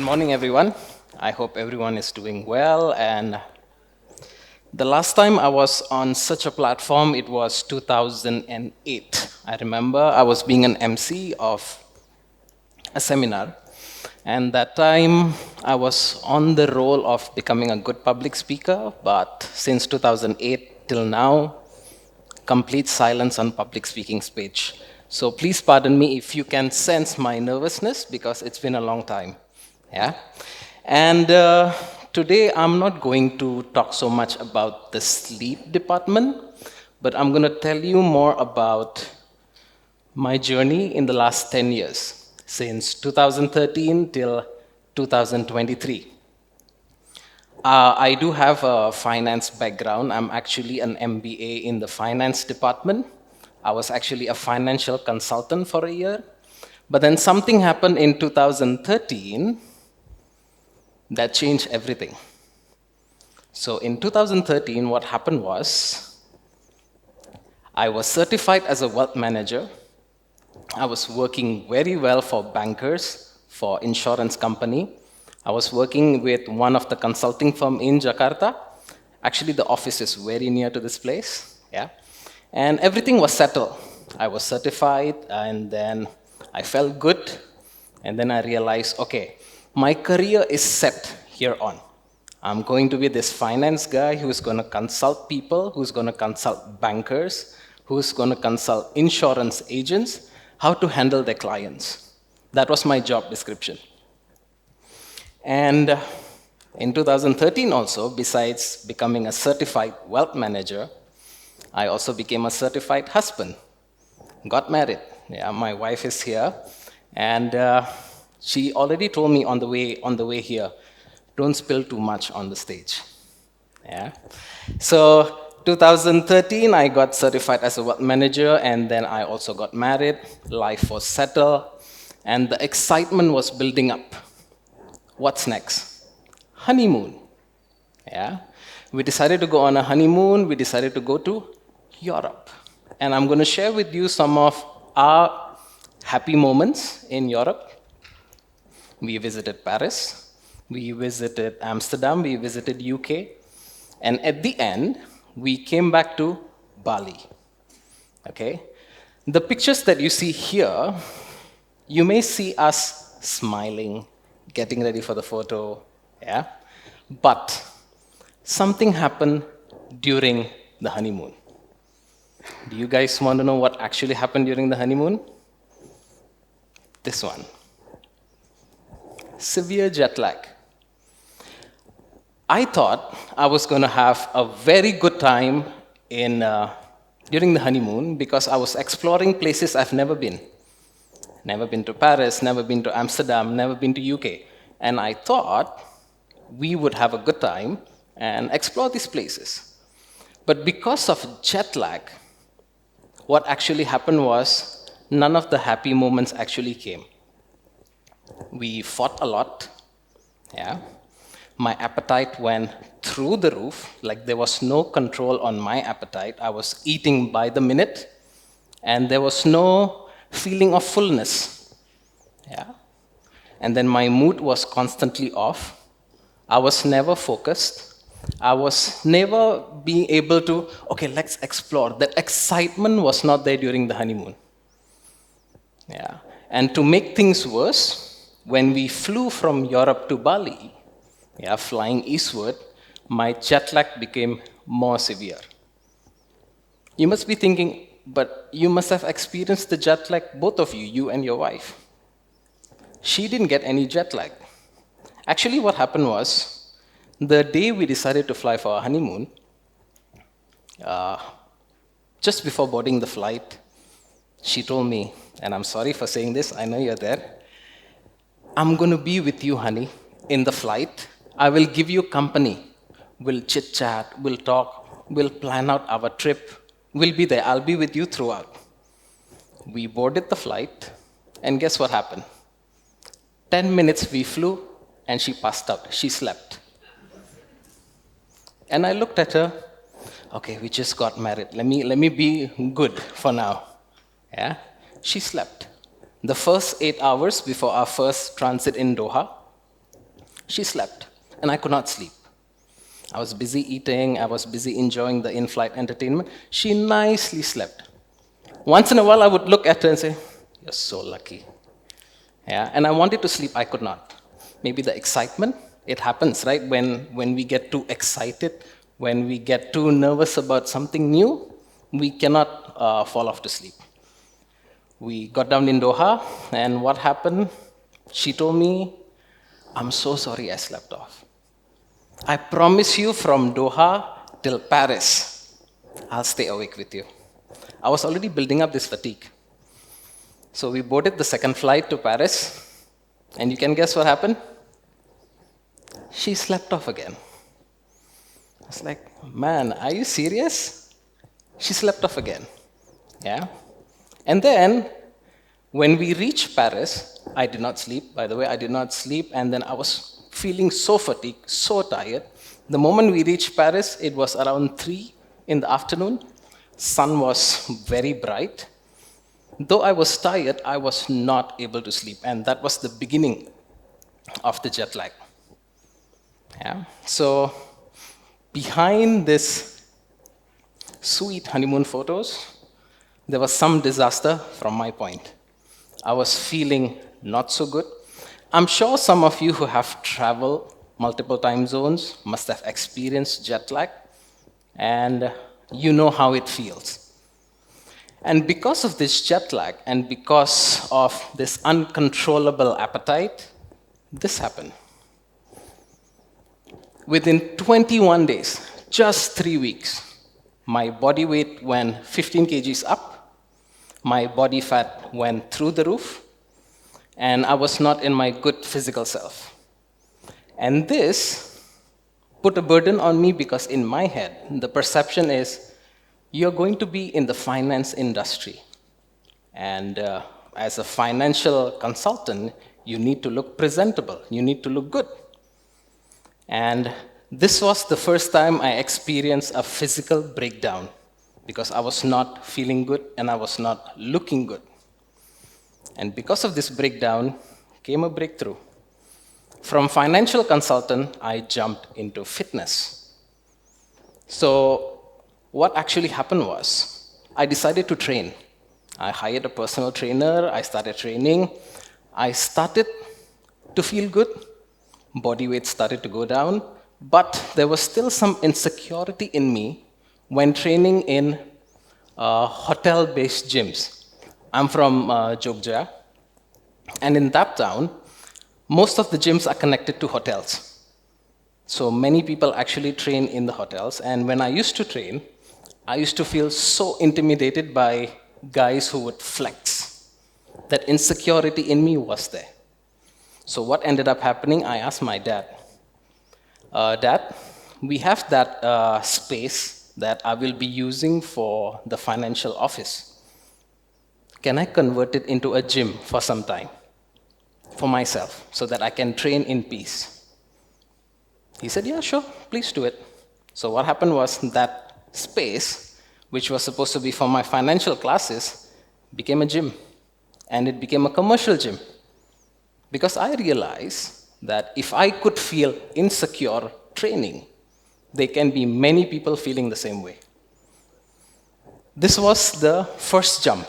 morning, everyone. I hope everyone is doing well. And the last time I was on such a platform, it was 2008. I remember I was being an MC of a seminar. And that time I was on the role of becoming a good public speaker. But since 2008 till now, complete silence on public speaking stage. So please pardon me if you can sense my nervousness because it's been a long time. Yeah. And today I'm not going to talk so much about the sleep department, but I'm going to tell you more about my journey in the last 10 years, since 2013 till 2023. I do have a finance background. I'm actually an MBA in the finance department. I was actually a financial consultant for a year. But then something happened in 2013 that changed everything. So in 2013, what happened was I was certified as a wealth manager. I was working very well for bankers, for insurance company. I was working with one of the consulting firm in Jakarta. Actually, the office is very near to this place. Yeah. And everything was settled. I was certified, and then I felt good. And then I realized, okay, my career is set here on. I'm going to be this finance guy who's going to consult people, who's going to consult bankers, who's going to consult insurance agents, how to handle their clients. That was my job description. And in 2013 also, besides becoming a certified wealth manager, I also became a certified husband. Got married. Yeah, my wife is here. And she already told me on the way here, don't spill too much on the stage. Yeah. So 2013, I got certified as a wealth manager, and then I also got married. Life was settled, and the excitement was building up. What's next? Honeymoon. Yeah. We decided to go on a honeymoon. We decided to go to Europe. And I'm going to share with you some of our happy moments in Europe. We visited Paris. We visited Amsterdam. We visited UK. And at the end, we came back to Bali. Okay? The pictures that you see here, you may see us smiling, getting ready for the photo, yeah? But something happened during the honeymoon. Do you guys want to know what actually happened during the honeymoon? This one. Severe jet lag. I thought I was going to have a very good time during the honeymoon because I was exploring places I've never been. Never been to Paris, never been to Amsterdam, never been to UK. And I thought we would have a good time and explore these places. But because of jet lag, what actually happened was none of the happy moments actually came. We fought a lot. Yeah. My appetite went through the roof, like there was no control on my appetite. I was eating by the minute, and there was no feeling of fullness. Yeah. And then my mood was constantly off. I was never focused. I was never being able to, okay, let's explore. That excitement was not there during the honeymoon. Yeah. And to make things worse, when we flew from Europe to Bali, yeah, flying eastward, my jet lag became more severe. You must be thinking, but you must have experienced the jet lag, both of you, you and your wife. She didn't get any jet lag. Actually, what happened was, the day we decided to fly for our honeymoon, just before boarding the flight, she told me, and I'm sorry for saying this, I know you're there, I'm going to be with you, honey, in the flight. I will give you company. We'll chit-chat, we'll talk, we'll plan out our trip. We'll be there. I'll be with you throughout. We boarded the flight, and guess what happened? 10 minutes we flew, and she passed out. She slept. And I looked at her. Okay, we just got married. Let me be good for now. Yeah? She slept. The first 8 hours before our first transit in Doha, She slept, and I could not sleep. I was busy eating, I was busy enjoying the in-flight entertainment. She nicely slept. Once in a while, I would look at her and say, "You're so lucky." Yeah, and I wanted to sleep, I could not. Maybe the excitement, it happens, right? When we get too excited, when we get too nervous about something new, we cannot fall off to sleep. We got down in Doha, and what happened? She told me, "I'm so sorry I slept off. I promise you from Doha till Paris, I'll stay awake with you." I was already building up this fatigue. So we boarded the second flight to Paris, and you can guess what happened? She slept off again. I was like, "Man, are you serious?" She slept off again. Yeah? And then, when we reached Paris, I did not sleep. By the way, I did not sleep, and then I was feeling so fatigued, so tired. The moment we reached Paris, it was around 3 in the afternoon. Sun was very bright. Though I was tired, I was not able to sleep, and that was the beginning of the jet lag. Yeah? So, behind this sweet honeymoon photos, there was some disaster from my point. I was feeling not so good. I'm sure some of you who have traveled multiple time zones must have experienced jet lag, and you know how it feels. And because of this jet lag and because of this uncontrollable appetite, this happened. Within 21 days, just 3 weeks, my body weight went 15 kgs up, my body fat went through the roof, and I was not in my good physical self. And this put a burden on me because in my head, the perception is, you're going to be in the finance industry. And as a financial consultant, you need to look presentable. You need to look good. And this was the first time I experienced a physical breakdown because I was not feeling good and I was not looking good. And because of this breakdown came a breakthrough. From financial consultant, I jumped into fitness. So what actually happened was, I decided to train. I hired a personal trainer, I started training. I started to feel good, body weight started to go down, but there was still some insecurity in me when training in hotel-based gyms. I'm from Jogja, and in that town, most of the gyms are connected to hotels. So many people actually train in the hotels, and when I used to train, I used to feel so intimidated by guys who would flex. That insecurity in me was there. So what ended up happening, I asked my dad, "Dad, we have that space that I will be using for the financial office. Can I convert it into a gym for some time for myself so that I can train in peace?" He said, "Yeah, sure, please do it." So what happened was that space, which was supposed to be for my financial classes, became a gym. And it became a commercial gym. Because I realized that if I could feel insecure training, there can be many people feeling the same way. This was the first jump.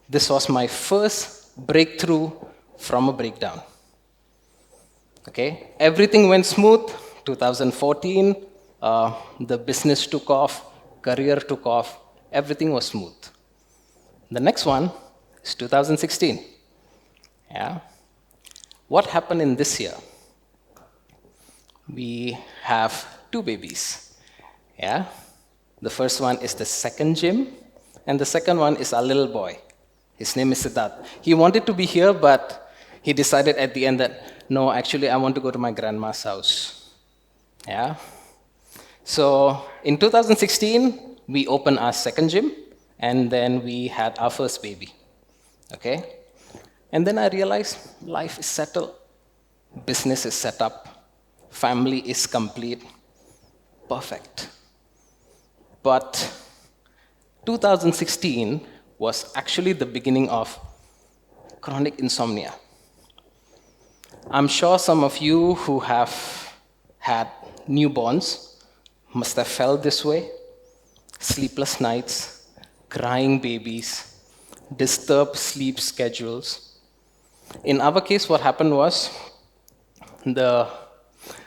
This was my first breakthrough from a breakdown. Okay, everything went smooth. 2014, the business took off, career took off, everything was smooth. The next one is 2016. Yeah. What happened in this year? We have 2 babies. Yeah. The first one is the second gym, and the second one is our little boy. His name is Siddharth. He wanted to be here, but he decided at the end that, no, actually, I want to go to my grandma's house. Yeah. So in 2016, we opened our second gym, and then we had our first baby. Okay? And then I realized life is settled, business is set up, family is complete, perfect. But 2016 was actually the beginning of chronic insomnia. I'm sure some of you who have had newborns must have felt this way. Sleepless nights, crying babies, disturbed sleep schedules. In our case, what happened was the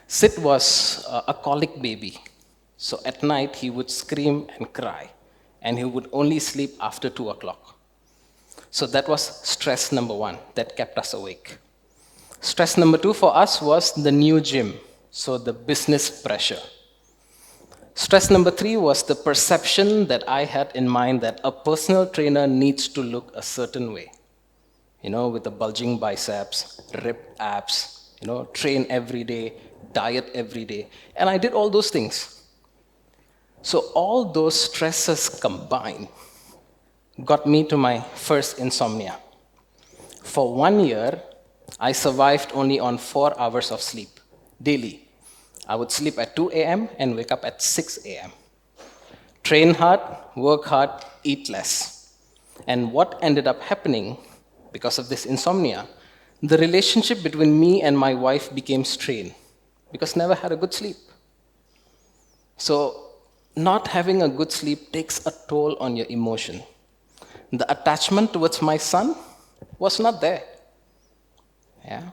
Sid was a colic baby. So at night, he would scream and cry, and he would only sleep after 2 o'clock. So that was stress number one that kept us awake. Stress number two for us was the new gym, so the business pressure. Stress number three was the perception that I had in mind that a personal trainer needs to look a certain way. With the bulging biceps, ripped abs, train every day, diet every day. And I did all those things. So all those stresses combined got me to my first insomnia. For 1 year, I survived only on 4 hours of sleep daily. I would sleep at 2 a.m. and wake up at 6 a.m. Train hard, work hard, eat less. And what ended up happening because of this insomnia, the relationship between me and my wife became strained because never had a good sleep. So not having a good sleep takes a toll on your emotion. The attachment towards my son was not there. Yeah?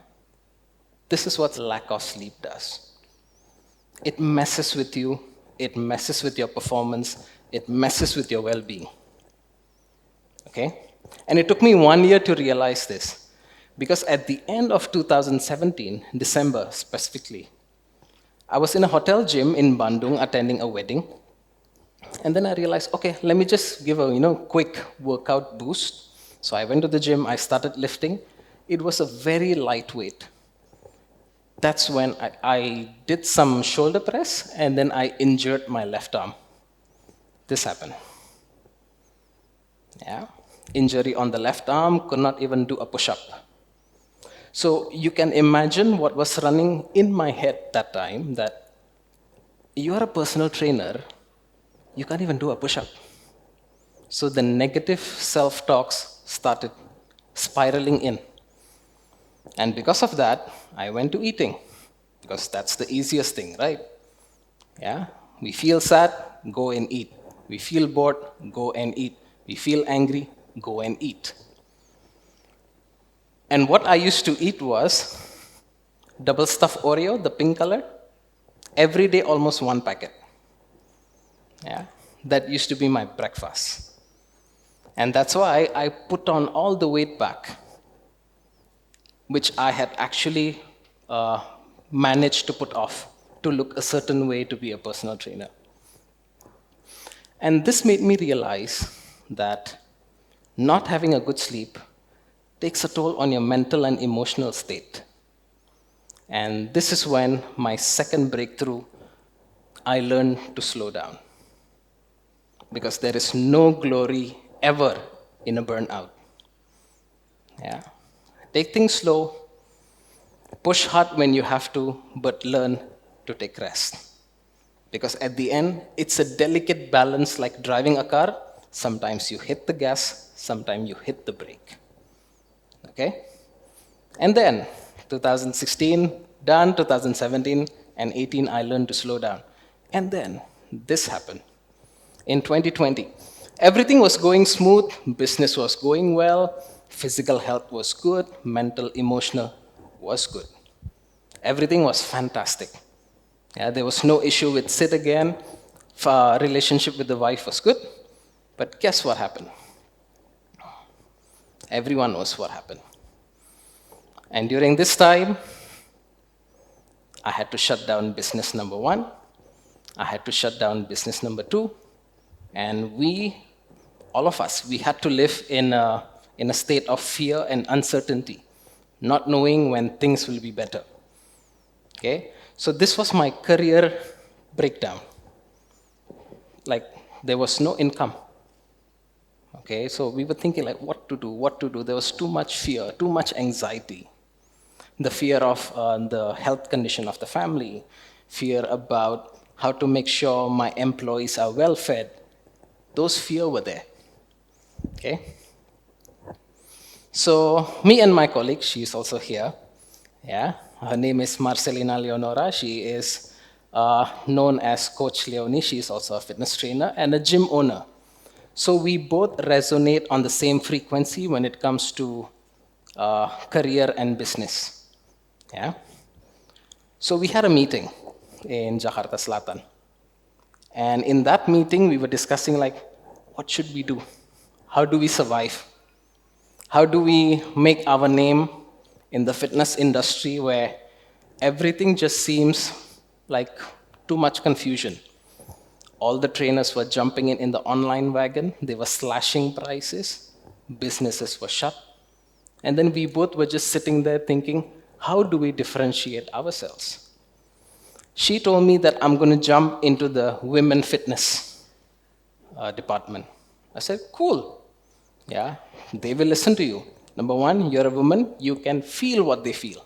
This is what lack of sleep does. It messes with you, it messes with your performance, it messes with your well-being. Okay? And it took me 1 year to realize this, because at the end of 2017, December specifically, I was in a hotel gym in Bandung attending a wedding, and then I realized, okay, let me just give a quick workout boost. So I went to the gym, I started lifting. It was a very lightweight. That's when I did some shoulder press, and then I injured my left arm. This happened. Yeah. Injury on the left arm, could not even do a push-up. So you can imagine what was running in my head that time, that you are a personal trainer, you can't even do a push-up. So the negative self-talks started spiraling in. And because of that, I went to eating, because that's the easiest thing, right? Yeah? We feel sad, go and eat. We feel bored, go and eat. We feel angry, go and eat. And what I used to eat was double stuffed Oreo, the pink color, every day almost 1 packet. Yeah? That used to be my breakfast. And that's why I put on all the weight back, which I had actually managed to put off to look a certain way to be a personal trainer. And this made me realize that not having a good sleep takes a toll on your mental and emotional state. And this is when my second breakthrough, I learned to slow down. Because there is no glory ever in a burnout. Yeah? Take things slow, push hard when you have to, but learn to take rest. Because at the end, it's a delicate balance like driving a car. Sometimes you hit the gas, sometimes you hit the brake. Okay? And then, 2016, done, 2017 and 18, I learned to slow down. And then, this happened. In 2020, everything was going smooth, business was going well, physical health was good, mental, emotional was good. Everything was fantastic. Yeah, there was no issue with Sid again. Relationship with the wife was good. But guess what happened? Everyone knows what happened. And during this time, I had to shut down business number 1. I had to shut down business number 2. And all of us, we had to live in a state of fear and uncertainty, not knowing when things will be better. Okay? So this was my career breakdown. Like, there was no income. Okay, so we were thinking like what to do. There was too much fear, too much anxiety. The fear of the health condition of the family, fear about how to make sure my employees are well fed. Those fears were there. Okay? So me and my colleague, she's also here, Yeah, her name is Marcelina Leonora. She is known as Coach Leonie. She is also a fitness trainer and a gym owner. So we both resonate on the same frequency when it comes to career and business. Yeah. So we had a meeting in Jakarta Selatan. And in that meeting, we were discussing like, what should we do? How do we survive? How do we make our name in the fitness industry where everything just seems like too much confusion? All the trainers were jumping in the online wagon. They were slashing prices. Businesses were shut. And then we both were just sitting there thinking, how do we differentiate ourselves? She told me that I'm going to jump into the women fitness department. I said, cool. Yeah, they will listen to you. Number one, you're a woman, you can feel what they feel.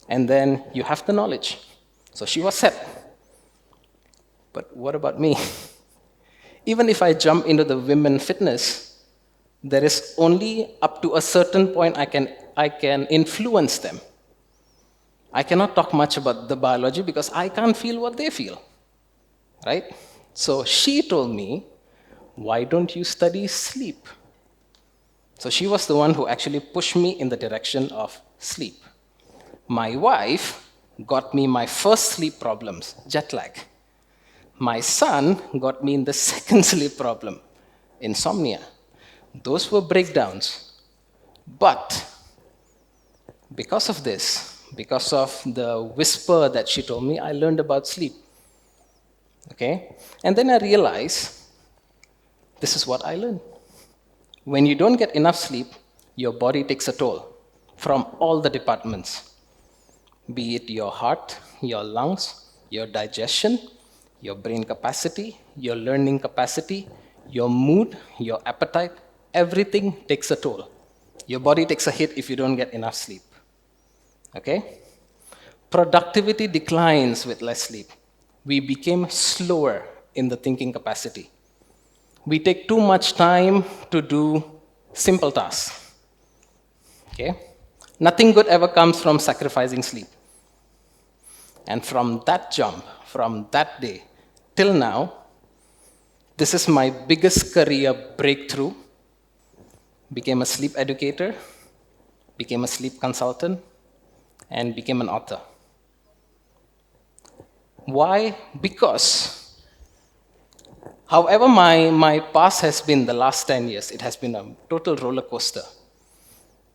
And then you have the knowledge. So she was set. But what about me? Even if I jump into the women fitness, there is only up to a certain point I can influence them. I cannot talk much about the biology because I can't feel what they feel, right? So she told me, why don't you study sleep? So she was the one who actually pushed me in the direction of sleep. My wife got me my first sleep problems, jet lag. My son got me in the second sleep problem, insomnia. Those were breakdowns. But because of this, because of the whisper that she told me, I learned about sleep. Okay? And then I realized this is what I learned. When you don't get enough sleep, your body takes a toll from all the departments, be it your heart, your lungs, your digestion, your brain capacity, your learning capacity, your mood, your appetite, everything takes a toll. Your body takes a hit if you don't get enough sleep. Okay? Productivity declines with less sleep. We became slower in the thinking capacity. We take too much time to do simple tasks. Okay? Nothing good ever comes from sacrificing sleep. And from that jump, from that day till now, this is my biggest career breakthrough. Became a sleep educator, became a sleep consultant, and became an author. Why? Because however my past has been the last 10 years, it has been a total roller coaster.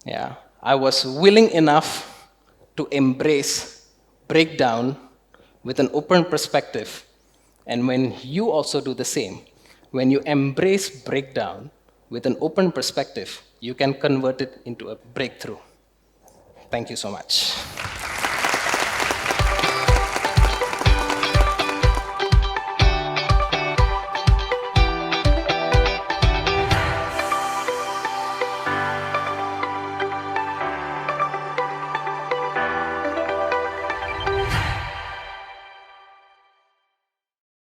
Yeah, I was willing enough to embrace breakdown with an open perspective. And when you also do the same, when you embrace breakdown with an open perspective, you can convert it into a breakthrough. Thank you so much.